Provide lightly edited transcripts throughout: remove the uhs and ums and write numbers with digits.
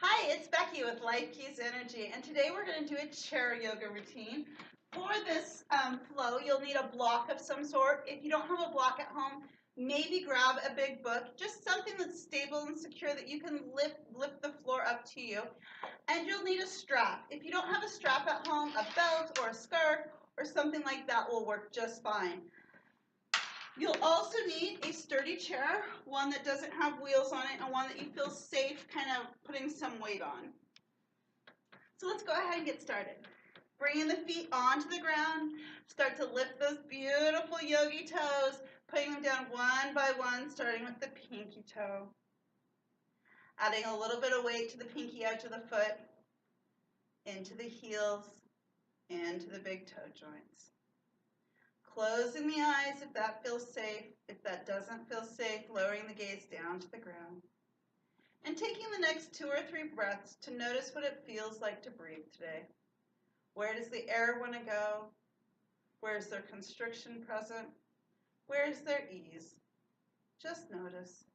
Hi, it's Becky with Life Keys Energy, and today we're going to do a chair yoga routine. For this flow, you'll need a block of some sort. If you don't have a block at home, maybe grab a big book, just something that's stable and secure that you can lift the floor up to you. And you'll need a strap. If you don't have a strap at home, a belt or a scarf or something like that will work just fine. You'll also need a sturdy chair, one that doesn't have wheels on it and one that you feel safe kind of putting some weight on. So let's go ahead and get started. Bringing the feet onto the ground, start to lift those beautiful yogi toes, putting them down one by one, starting with the pinky toe. Adding a little bit of weight to the pinky edge of the foot, into the heels, into the big toe joints. Closing the eyes if that feels safe. If that doesn't feel safe, lowering the gaze down to the ground. And taking the next 2 or 3 breaths to notice what it feels like to breathe today. Where does the air want to go? Where is there constriction present? Where is there ease? Just notice.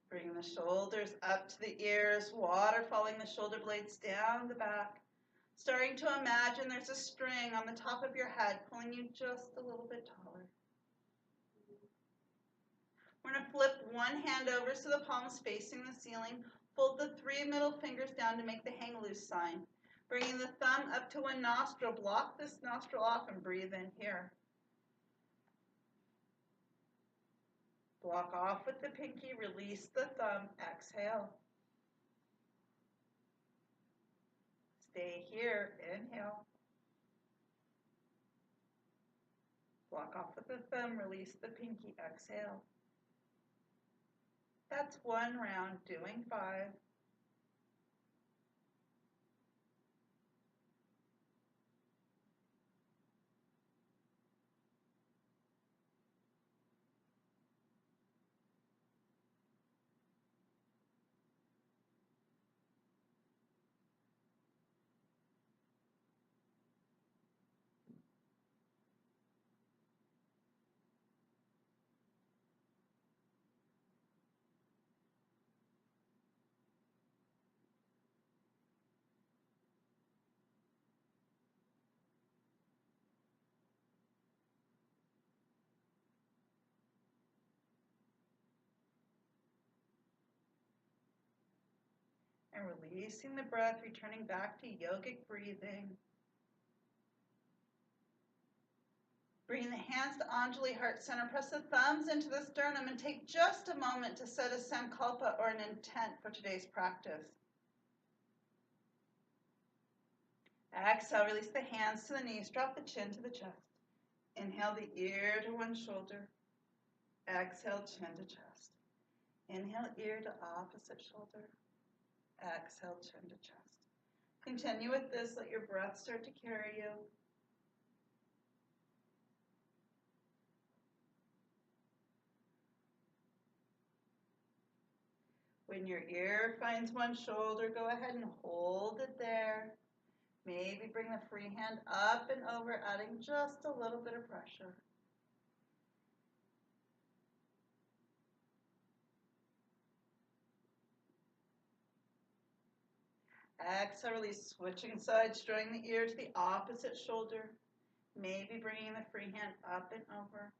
Bring the shoulders up to the ears, water falling the shoulder blades down the back. Starting to imagine there's a string on the top of your head pulling you just a little bit taller. We're going to flip one hand over so the palm is facing the ceiling. Fold the 3 middle fingers down to make the hang loose sign. Bringing the thumb up to one nostril, block this nostril off and breathe in here. Block off with the pinky, release the thumb, exhale. Stay here, inhale. Block off with the thumb, release the pinky, exhale. That's 1 round, doing 5. And releasing the breath, returning back to yogic breathing. Bringing the hands to Anjali Heart Center, press the thumbs into the sternum and take just a moment to set a sankalpa or an intent for today's practice. Exhale, release the hands to the knees, drop the chin to the chest. Inhale the ear to one shoulder. Exhale, chin to chest. Inhale, ear to opposite shoulder. Exhale, chin to chest. Continue with this. Let your breath start to carry you. When your ear finds one shoulder, go ahead and hold it there. Maybe bring the free hand up and over, adding just a little bit of pressure. Exhale, release, switching sides, drawing the ear to the opposite shoulder. Maybe bringing the free hand up and over.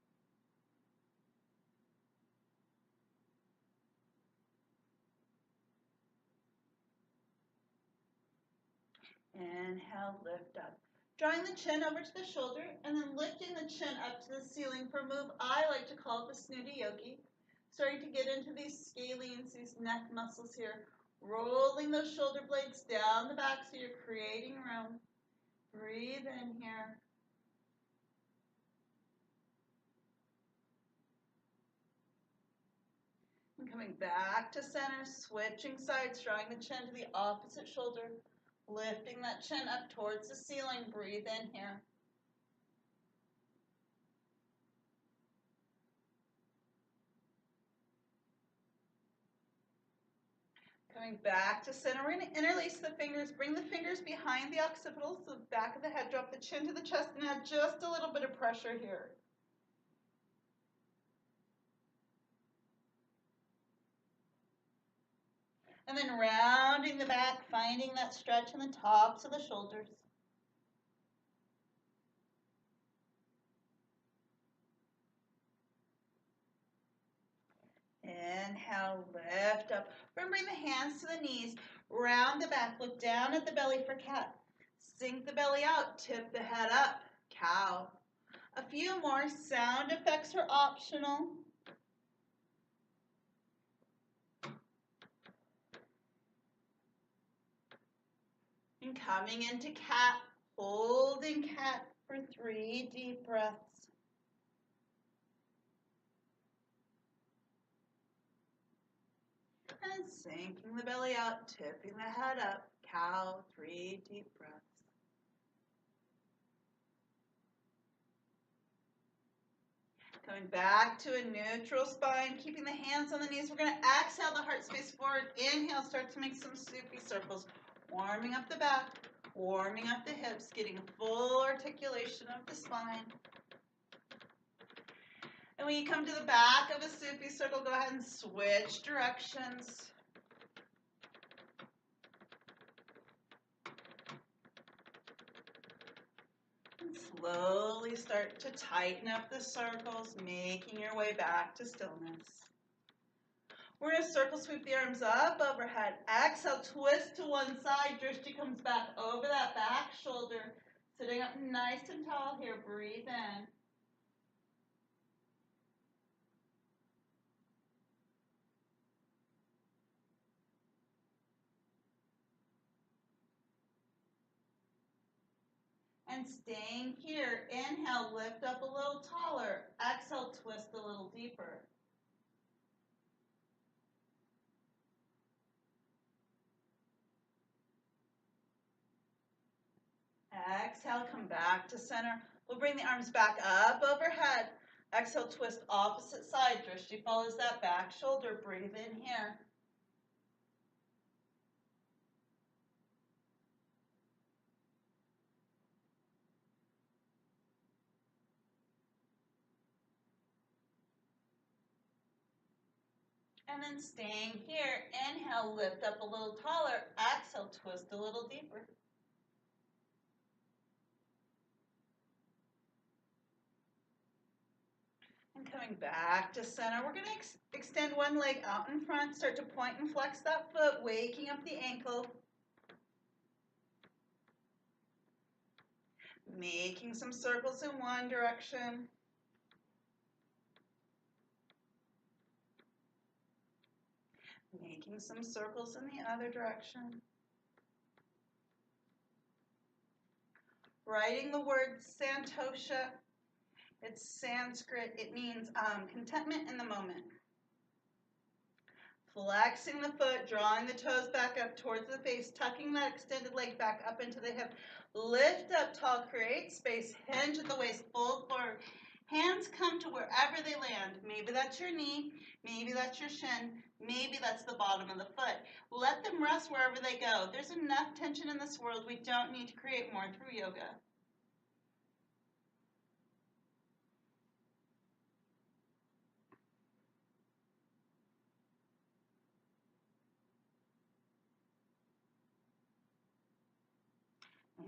Inhale, lift up. Drawing the chin over to the shoulder and then lifting the chin up to the ceiling for a move I like to call the snooty yogi. Starting to get into these scalenes, these neck muscles here. Rolling those shoulder blades down the back so you're creating room. Breathe in here. And coming back to center, switching sides, drawing the chin to the opposite shoulder. Lifting that chin up towards the ceiling. Breathe in here. Coming back to center, we're going to interlace the fingers. Bring the fingers behind the occipitals, so the back of the head. Drop the chin to the chest and add just a little bit of pressure here. And then rounding the back, finding that stretch in the tops of the shoulders. Inhale, lift up. Bring the hands to the knees. Round the back, look down at the belly for cat. Sink the belly out, tip the head up, cow. A few more. Sound effects are optional. And coming into cat, holding cat for 3 deep breaths. And sinking the belly out, tipping the head up, cow, 3 deep breaths. Coming back to a neutral spine, keeping the hands on the knees. We're going to exhale the heart space forward. Inhale, start to make some soupy circles. Warming up the back, warming up the hips, getting full articulation of the spine. And when you come to the back of a soupy circle, go ahead and switch directions. And slowly start to tighten up the circles, making your way back to stillness. We're going to circle sweep the arms up overhead. Exhale, twist to one side. Drishti comes back over that back shoulder. Sitting up nice and tall here. Breathe in. And staying here, inhale, lift up a little taller. Exhale, twist a little deeper. Exhale, come back to center. We'll bring the arms back up overhead. Exhale, twist opposite side. Drishti follows that back shoulder. Breathe in here. And then staying here, inhale, lift up a little taller. Exhale, twist a little deeper. And coming back to center, we're going to extend one leg out in front. Start to point and flex that foot, waking up the ankle. Making some circles in one direction. Making some circles in the other direction. Writing the word santosha. It's Sanskrit. It means contentment in the moment. Flexing the foot, drawing the toes back up towards the face, tucking that extended leg back up into the hip. Lift up tall, create space, hinge at the waist, fold forward. Hands come to wherever they land. Maybe that's your knee, maybe that's your shin, maybe that's the bottom of the foot. Let them rest wherever they go. There's enough tension in this world. We don't need to create more through yoga.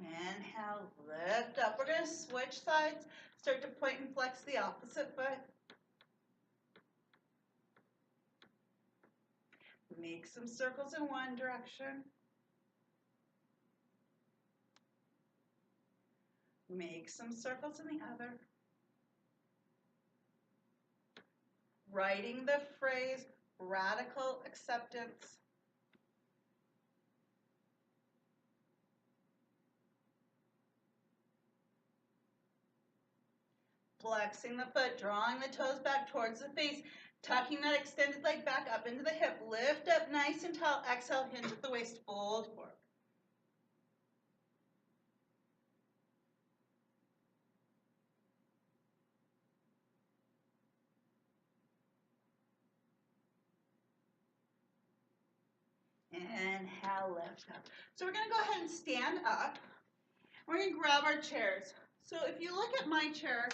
Inhale, lift up. We're going to switch sides. Start to point and flex the opposite foot. Make some circles in one direction. Make some circles in the other. Writing the phrase radical acceptance. Flexing the foot, drawing the toes back towards the face, tucking that extended leg back up into the hip. Lift up nice and tall. Exhale, hinge at the waist, fold forward. Inhale, lift up. So we're going to go ahead and stand up. We're going to grab our chairs. So if you look at my chair,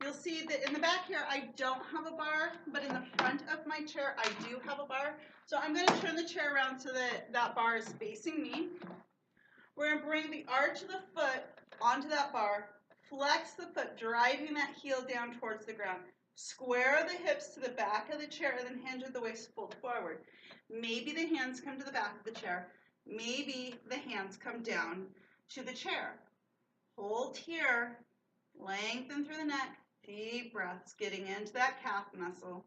You'll see that in the back here, I don't have a bar, but in the front of my chair, I do have a bar. So I'm going to turn the chair around so that that bar is facing me. We're going to bring the arch of the foot onto that bar, flex the foot, driving that heel down towards the ground. Square the hips to the back of the chair and then hinge at the waist, fold forward. Maybe the hands come to the back of the chair. Maybe the hands come down to the chair. Hold here, lengthen through the neck, deep breaths, getting into that calf muscle.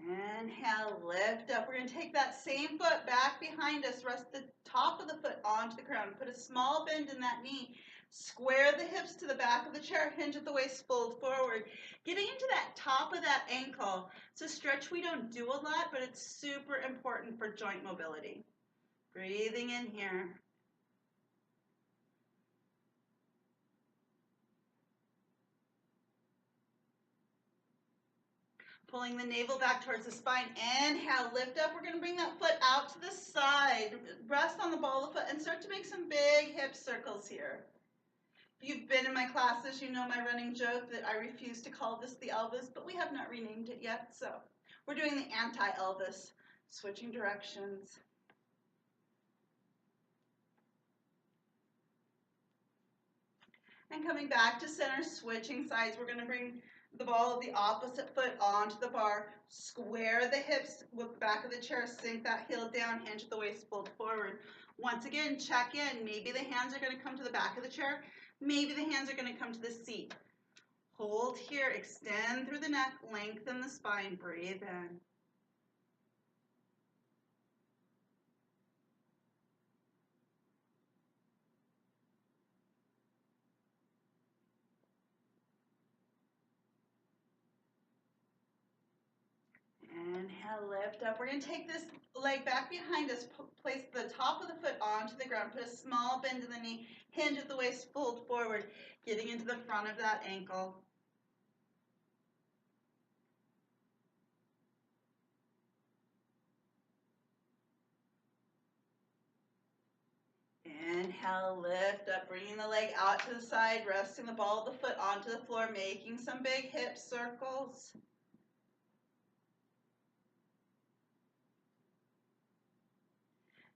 Inhale, lift up. We're going to take that same foot back behind us, rest the top of the foot onto the ground. Put a small bend in that knee. Square the hips to the back of the chair, hinge at the waist, fold forward. Getting into that top of that ankle. It's a stretch we don't do a lot, but it's super important for joint mobility. Breathing in here. Pulling the navel back towards the spine. Inhale, lift up. We're going to bring that foot out to the side. Rest on the ball of the foot and start to make some big hip circles here. If you've been in my classes, you know my running joke that I refuse to call this the Elvis, but we have not renamed it yet. So we're doing the anti-Elvis, switching directions. And coming back to center, switching sides. We're going to bring the ball of the opposite foot onto the bar. Square the hips with the back of the chair. Sink that heel down, hinge at the waist, fold forward. Once again, check in. Maybe the hands are going to come to the back of the chair. Maybe the hands are going to come to the seat. Hold here. Extend through the neck. Lengthen the spine. Breathe in. Inhale, lift up. We're going to take this leg back behind us, place the top of the foot onto the ground, put a small bend in the knee, hinge at the waist, fold forward, getting into the front of that ankle. Inhale, lift up, bringing the leg out to the side, resting the ball of the foot onto the floor, making some big hip circles.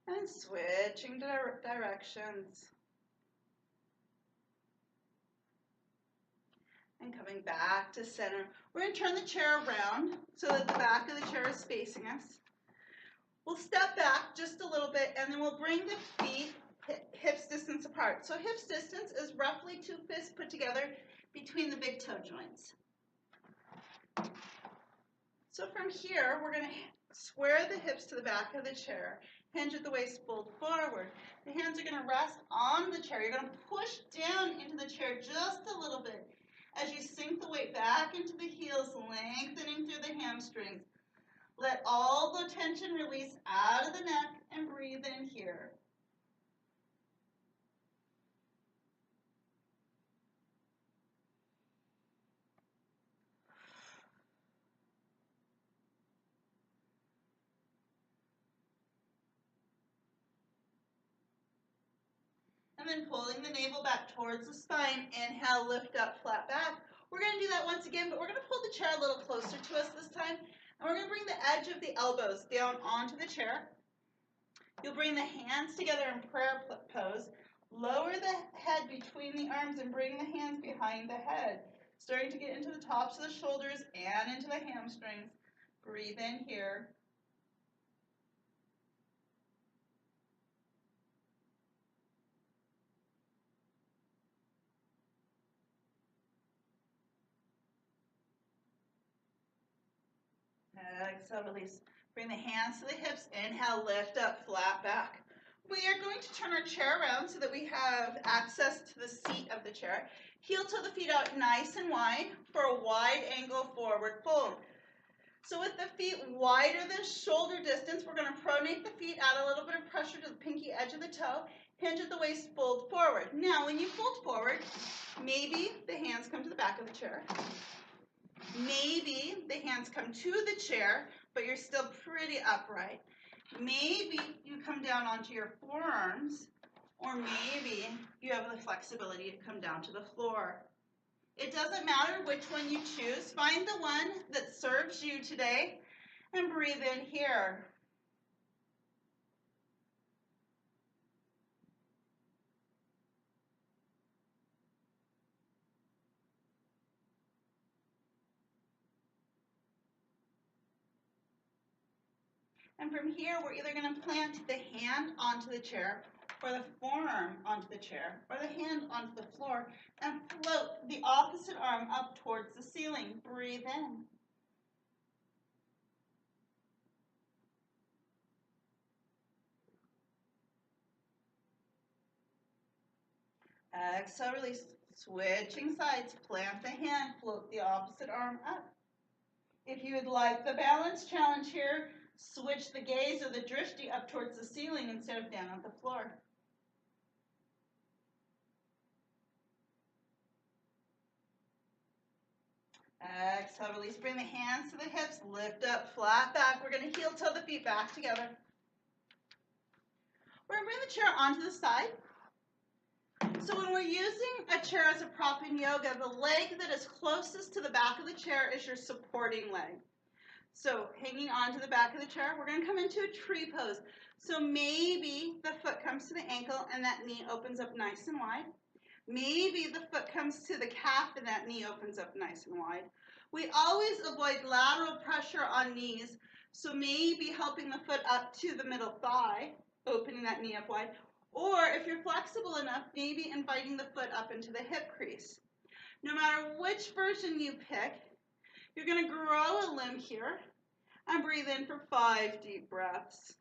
And switching directions. And coming back to center. We're going to turn the chair around so that the back of the chair is facing us. We'll step back just a little bit and then we'll bring the feet hips distance apart. So hips distance is roughly 2 fists put together between the big toe joints. So from here, we're going to square the hips to the back of the chair, hinge at the waist, fold forward. The hands are going to rest on the chair. You're going to push down into the chair just a little bit as you sink the weight back into the heels, lengthening through the hamstrings. Let all the tension release out of the neck and breathe in here. And then pulling the navel back towards the spine. Inhale, lift up, flat back. We're going to do that once again, but we're going to pull the chair a little closer to us this time. And we're going to bring the edge of the elbows down onto the chair. You'll bring the hands together in prayer pose. Lower the head between the arms and bring the hands behind the head. Starting to get into the tops of the shoulders and into the hamstrings. Breathe in here. Exhale, release. Bring the hands to the hips. Inhale, lift up, flat back. We are going to turn our chair around so that we have access to the seat of the chair. Heel toe the feet out nice and wide for a wide angle forward fold. So with the feet wider than shoulder distance, we're going to pronate the feet, add a little bit of pressure to the pinky edge of the toe, hinge at the waist, fold forward. Now, when you fold forward, maybe the hands come to the back of the chair. Maybe the hands come to the chair, but you're still pretty upright. Maybe you come down onto your forearms, or maybe you have the flexibility to come down to the floor. It doesn't matter which one you choose. Find the one that serves you today and breathe in here. And from here, we're either going to plant the hand onto the chair, or the forearm onto the chair, or the hand onto the floor, and float the opposite arm up towards the ceiling. Breathe in. Exhale, release. Switching sides. Plant the hand, float the opposite arm up. If you would like the balance challenge here, switch the gaze or the drishti up towards the ceiling instead of down on the floor. Exhale, release. Bring the hands to the hips. Lift up, flat back. We're going to heel toe the feet back together. We're going to bring the chair onto the side. So when we're using a chair as a prop in yoga, the leg that is closest to the back of the chair is your supporting leg. So hanging onto the back of the chair, we're going to come into a tree pose. So maybe the foot comes to the ankle and that knee opens up nice and wide. Maybe the foot comes to the calf and that knee opens up nice and wide. We always avoid lateral pressure on knees, so maybe helping the foot up to the middle thigh, opening that knee up wide. Or if you're flexible enough, maybe inviting the foot up into the hip crease. No matter which version you pick, you're going to grow a limb here and breathe in for 5 deep breaths.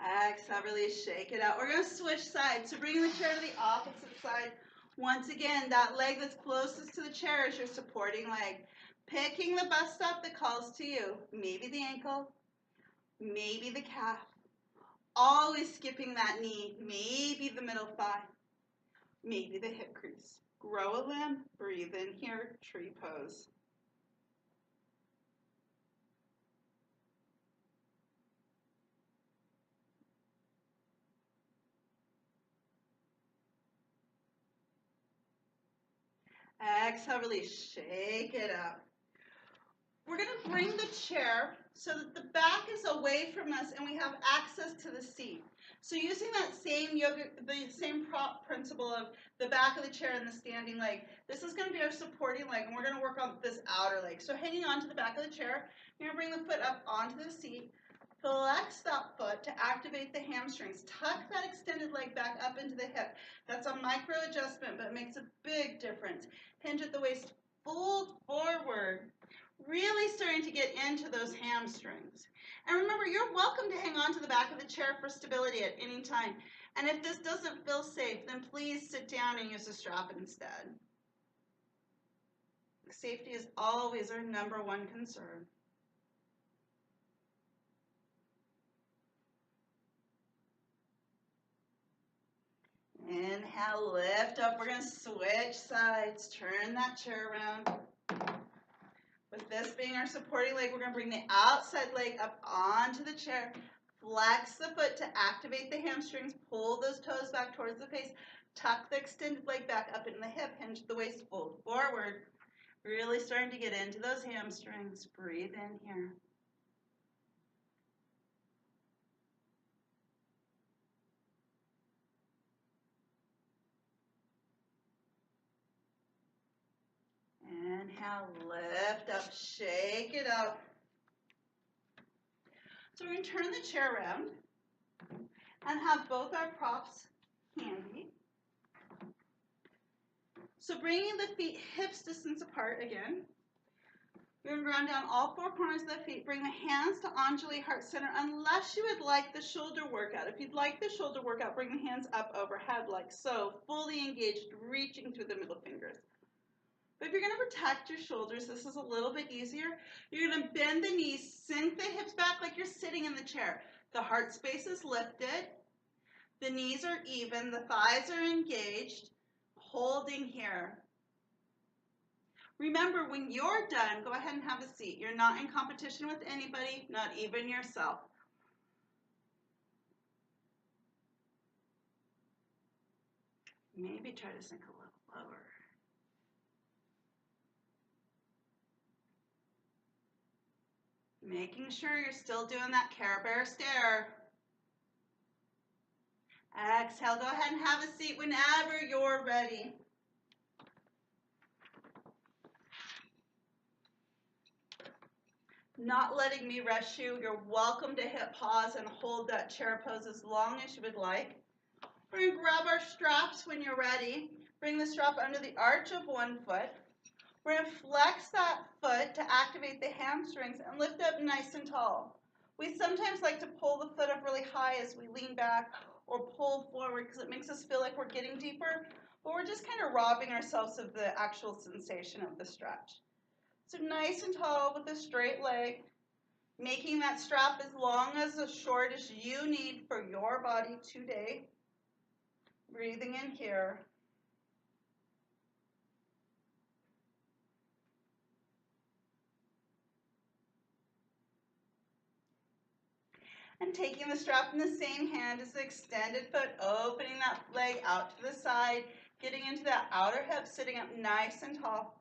Exhale, release, shake it out. We're going to switch sides. So bring the chair to the opposite side. Once again, that leg that's closest to the chair is your supporting leg. Picking the bus stop that calls to you. Maybe the ankle, maybe the calf. Always skipping that knee. Maybe the middle thigh, maybe the hip crease. Grow a limb, breathe in here, tree pose. Exhale, release, shake it up. We're going to bring the chair so that the back is away from us and we have access to the seat. So using that same the same prop principle of the back of the chair and the standing leg, this is going to be our supporting leg, and we're going to work on this outer leg. So hanging onto the back of the chair, you're going to bring the foot up onto the seat, flex that foot to activate the hamstrings. Tuck that extended leg back up into the hip. That's a micro adjustment, but it makes a big difference. Hinge at the waist, fold forward. Really starting to get into those hamstrings. And remember, you're welcome to hang on to the back of the chair for stability at any time. And if this doesn't feel safe, then please sit down and use a strap instead. Safety is always our #1 concern. Inhale, lift up. We're going to switch sides. Turn that chair around. With this being our supporting leg, we're going to bring the outside leg up onto the chair. Flex the foot to activate the hamstrings. Pull those toes back towards the face. Tuck the extended leg back up into the hip. Hinge the waist, fold forward. Really starting to get into those hamstrings. Breathe in here. Inhale, lift up, shake it up. So we're going to turn the chair around and have both our props handy. So bringing the feet hips distance apart again. You're going to ground down all 4 corners of the feet. Bring the hands to Anjali Heart Center unless you would like the shoulder workout. If you'd like the shoulder workout, bring the hands up overhead like so, fully engaged, reaching through the middle fingers. But if you're going to protect your shoulders, this is a little bit easier. You're going to bend the knees, sink the hips back like you're sitting in the chair. The heart space is lifted. The knees are even. The thighs are engaged. Holding here. Remember, when you're done, go ahead and have a seat. You're not in competition with anybody, not even yourself. Maybe try to sink a little lower. Making sure you're still doing that Care Bear stare. Exhale, go ahead and have a seat whenever you're ready. Not letting me rush you. You're welcome to hit pause and hold that chair pose as long as you would like. We're going to grab our straps when you're ready. Bring the strap under the arch of one foot. We're going to flex that foot to activate the hamstrings and lift up nice and tall. We sometimes like to pull the foot up really high as we lean back or pull forward because it makes us feel like we're getting deeper, but we're just kind of robbing ourselves of the actual sensation of the stretch. So nice and tall with a straight leg, making that strap as long as short as you need for your body today. Breathing in here. And taking the strap in the same hand as the extended foot, opening that leg out to the side, getting into that outer hip, sitting up nice and tall.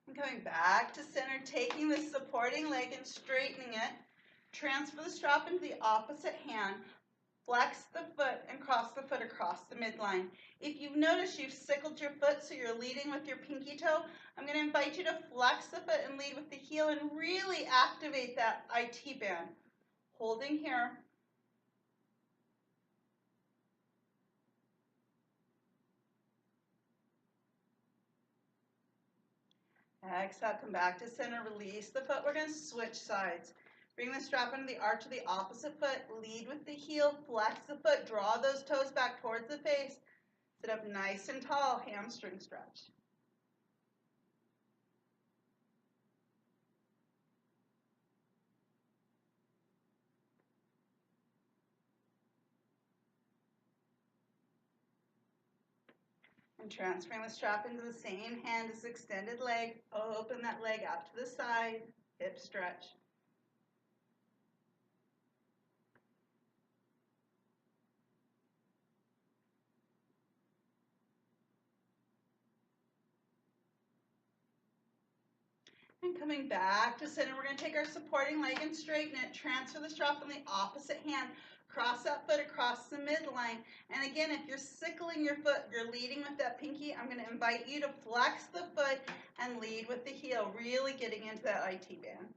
And coming back to center, taking the supporting leg and straightening it. Transfer the strap into the opposite hand. Flex the foot and cross the foot across the midline. If you've noticed you've sickled your foot so you're leading with your pinky toe, I'm going to invite you to flex the foot and lead with the heel and really activate that IT band. Holding here. Exhale, come back to center, release the foot. We're going to switch sides. Bring the strap under the arch of the opposite foot, lead with the heel, flex the foot, draw those toes back towards the face. Sit up nice and tall, hamstring stretch. And transferring the strap into the same hand as the extended leg. Open that leg out to the side, hip stretch. And coming back to center, we're going to take our supporting leg and straighten it. Transfer the strap on the opposite hand. Cross that foot across the midline. And again, if you're sickling your foot, you're leading with that pinky, I'm going to invite you to flex the foot and lead with the heel, really getting into that IT band.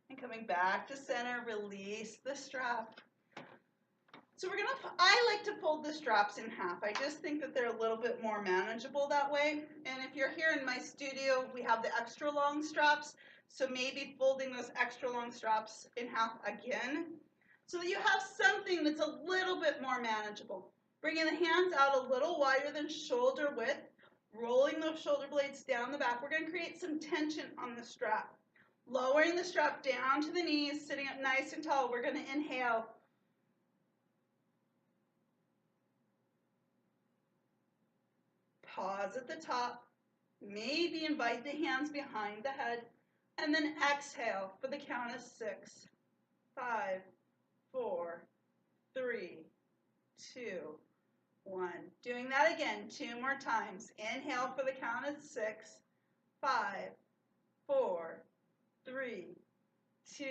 And coming back to center, release the strap. So I like to fold the straps in half. I just think that they're a little bit more manageable that way. And if you're here in my studio, we have the extra long straps. So maybe folding those extra long straps in half again, so that you have something that's a little bit more manageable. Bringing the hands out a little wider than shoulder width, rolling those shoulder blades down the back. We're going to create some tension on the strap. Lowering the strap down to the knees, sitting up nice and tall. We're going to inhale. Pause at the top, maybe invite the hands behind the head, and then exhale for the count of 6, 5, 4, 3, 2, 1. Doing that again 2 more times. Inhale for the count of 6, 5, 4, 3, 2,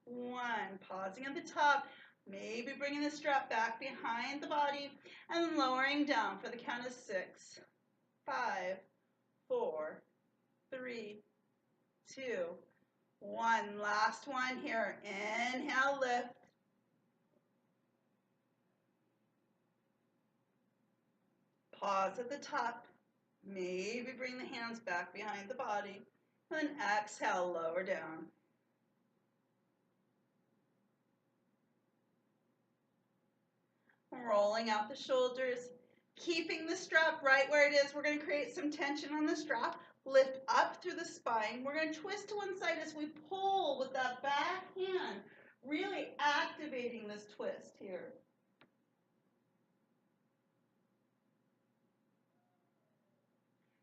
1. Pausing at the top. Maybe bringing the strap back behind the body and then lowering down for the count of 6, 5, 4, 3, 2, 1. Last one here. Inhale, lift. Pause at the top. Maybe bring the hands back behind the body. And then exhale, lower down. Rolling out the shoulders, keeping the strap right where it is. We're going to create some tension on the strap. Lift up through the spine. We're going to twist to one side as we pull with that back hand, really activating this twist here.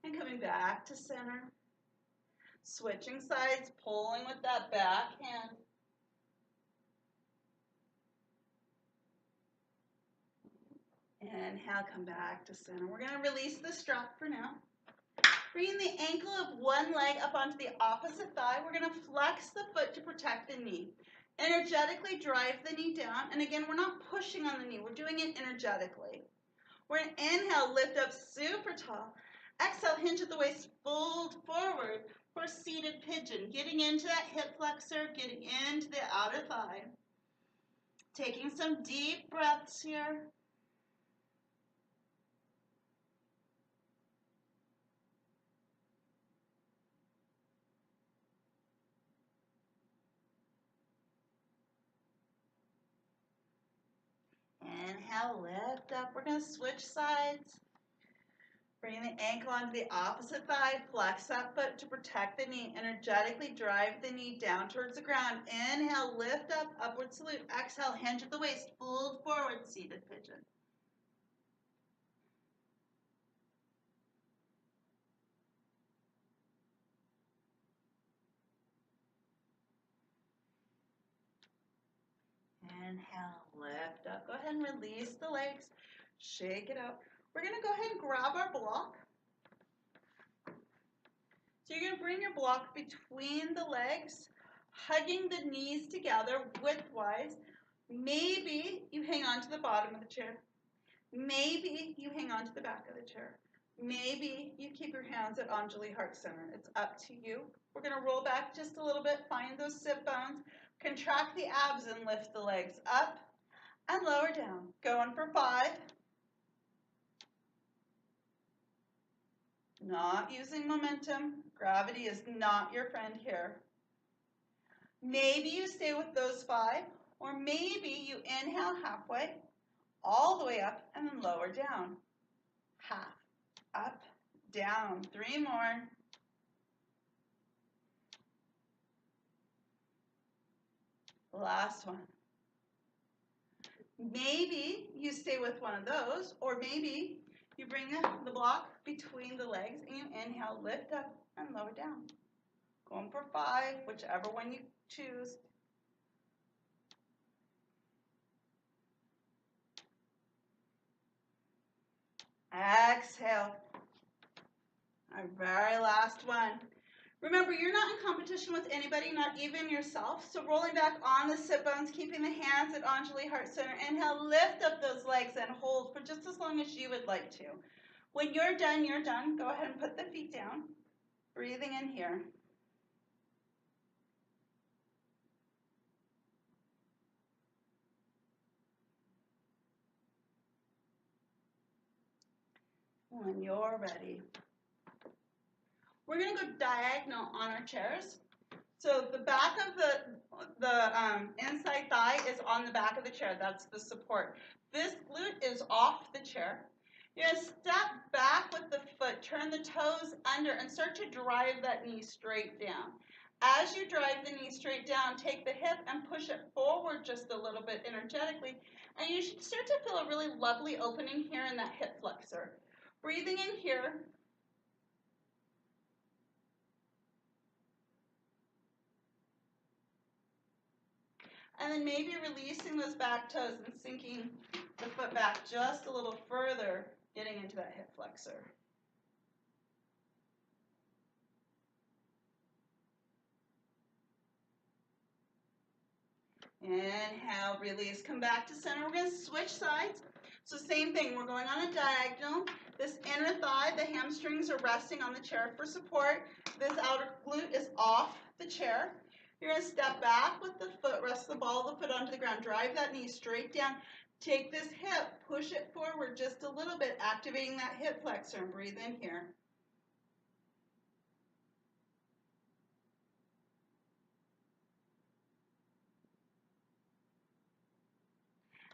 And coming back to center. Switching sides, pulling with that back hand. Inhale, come back to center. We're going to release the strap for now. Bringing the ankle of one leg up onto the opposite thigh. We're going to flex the foot to protect the knee. Energetically drive the knee down. And again, we're not pushing on the knee. We're doing it energetically. We're going to inhale, lift up super tall. Exhale, hinge at the waist, fold forward for seated pigeon. Getting into that hip flexor, getting into the outer thigh. Taking some deep breaths here. Inhale, lift up. We're going to switch sides. Bring the ankle onto the opposite thigh. Flex that foot to protect the knee. Energetically drive the knee down towards the ground. Inhale, lift up, upward salute. Exhale, hinge at the waist. Fold forward, seated pigeon. Inhale, lift up. Go ahead and release the legs. Shake it out. We're going to go ahead and grab our block. So you're going to bring your block between the legs, hugging the knees together widthwise. Maybe you hang on to the bottom of the chair. Maybe you hang on to the back of the chair. Maybe you keep your hands at Anjali Heart Center. It's up to you. We're going to roll back just a little bit, find those sit bones, contract the abs and lift the legs up and lower down. Going for 5. Not using momentum. Gravity is not your friend here. Maybe you stay with those 5, or maybe you inhale halfway, all the way up, and then lower down. Half, up, down. 3 more. Last one. Maybe you stay with one of those, or maybe you bring the block between the legs and you inhale, lift up, and lower down. Going for 5, whichever one you choose. Exhale. Our very last one. Remember, you're not in competition with anybody, not even yourself. So rolling back on the sit bones, keeping the hands at Anjali Heart Center. Inhale, lift up those legs and hold for just as long as you would like to. When you're done, you're done. Go ahead and put the feet down. Breathing in here. When you're ready. We're going to go diagonal on our chairs. So the back of the inside thigh is on the back of the chair. That's the support. This glute is off the chair. You're going to step back with the foot, turn the toes under, and start to drive that knee straight down. As you drive the knee straight down, take the hip and push it forward just a little bit energetically, and you should start to feel a really lovely opening here in that hip flexor. Breathing in here. And then maybe releasing those back toes and sinking the foot back just a little further, getting into that hip flexor. Inhale, release, come back to center. We're going to switch sides. So same thing, we're going on a diagonal. This inner thigh, the hamstrings are resting on the chair for support. This outer glute is off the chair. You're going to step back with the foot, rest the ball of the foot onto the ground. Drive that knee straight down. Take this hip, push it forward just a little bit, activating that hip flexor, and breathe in here.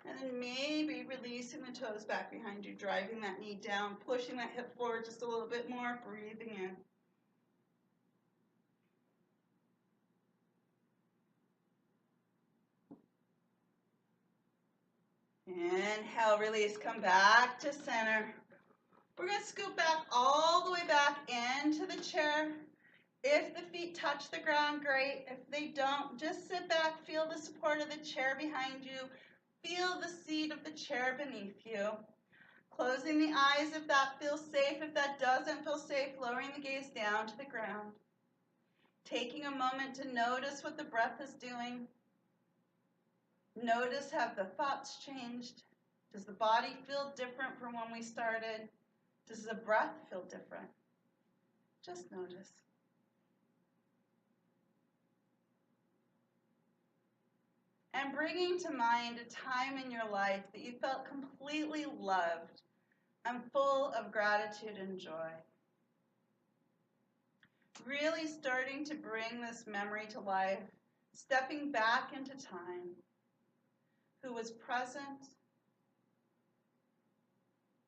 And then maybe releasing the toes back behind you, driving that knee down, pushing that hip forward just a little bit more, breathing in. Inhale, release, come back to center. We're going to scoop back all the way back into the chair. If the feet touch the ground, great. If they don't, just sit back, feel the support of the chair behind you. Feel the seat of the chair beneath you. Closing the eyes if that feels safe. If that doesn't feel safe, lowering the gaze down to the ground. Taking a moment to notice what the breath is doing. Notice, have the thoughts changed? Does the body feel different from when we started? Does the breath feel different? Just notice. And bringing to mind a time in your life that you felt completely loved and full of gratitude and joy. Really starting to bring this memory to life, stepping back into time. Who was present?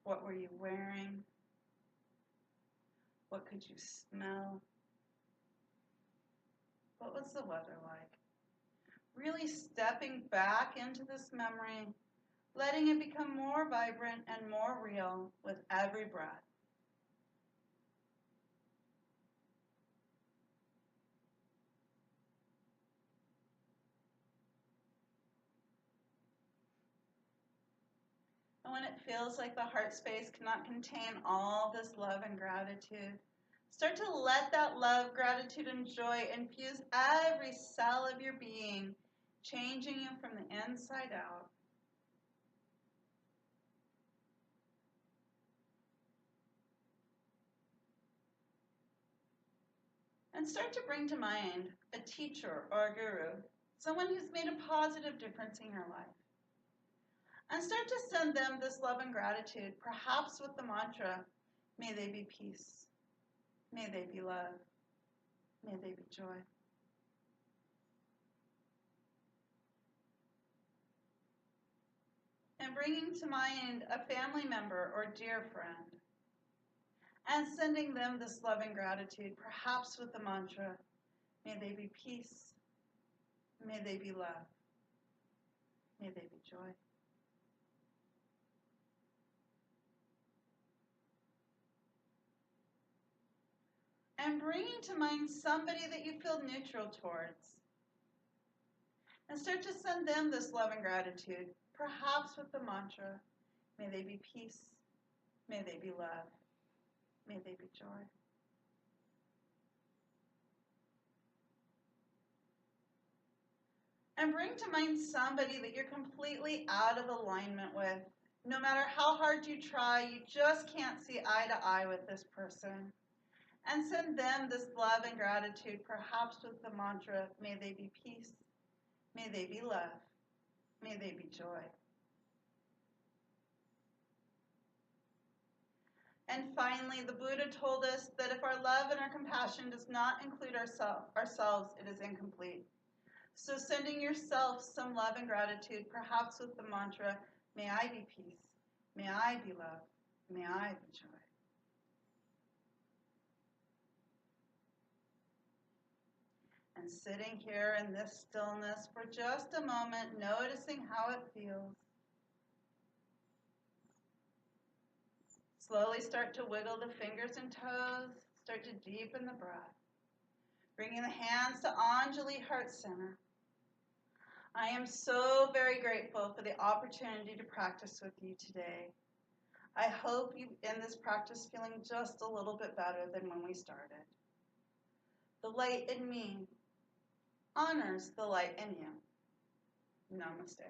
What were you wearing? What could you smell? What was the weather like? Really stepping back into this memory, letting it become more vibrant and more real with every breath. And when it feels like the heart space cannot contain all this love and gratitude, start to let that love, gratitude, and joy infuse every cell of your being, changing you from the inside out. And start to bring to mind a teacher or a guru, someone who's made a positive difference in your life. And start to send them this love and gratitude, perhaps with the mantra, may they be peace, may they be love, may they be joy. And bringing to mind a family member or dear friend, and sending them this love and gratitude, perhaps with the mantra, may they be peace, may they be love, may they be joy. And bringing to mind somebody that you feel neutral towards. And start to send them this love and gratitude, perhaps with the mantra, may they be peace, may they be love, may they be joy. And bring to mind somebody that you're completely out of alignment with. No matter how hard you try, you just can't see eye to eye with this person. And send them this love and gratitude, perhaps with the mantra, may they be peace, may they be love, may they be joy. And finally, the Buddha told us that if our love and our compassion does not include ourselves, it is incomplete. So sending yourself some love and gratitude, perhaps with the mantra, may I be peace, may I be love, may I be joy. And sitting here in this stillness for just a moment, noticing how it feels. Slowly start to wiggle the fingers and toes, start to deepen the breath. Bringing the hands to Anjali Heart Center. I am so very grateful for the opportunity to practice with you today. I hope you end this practice feeling just a little bit better than when we started. The light in me honors the light in you. Namaste.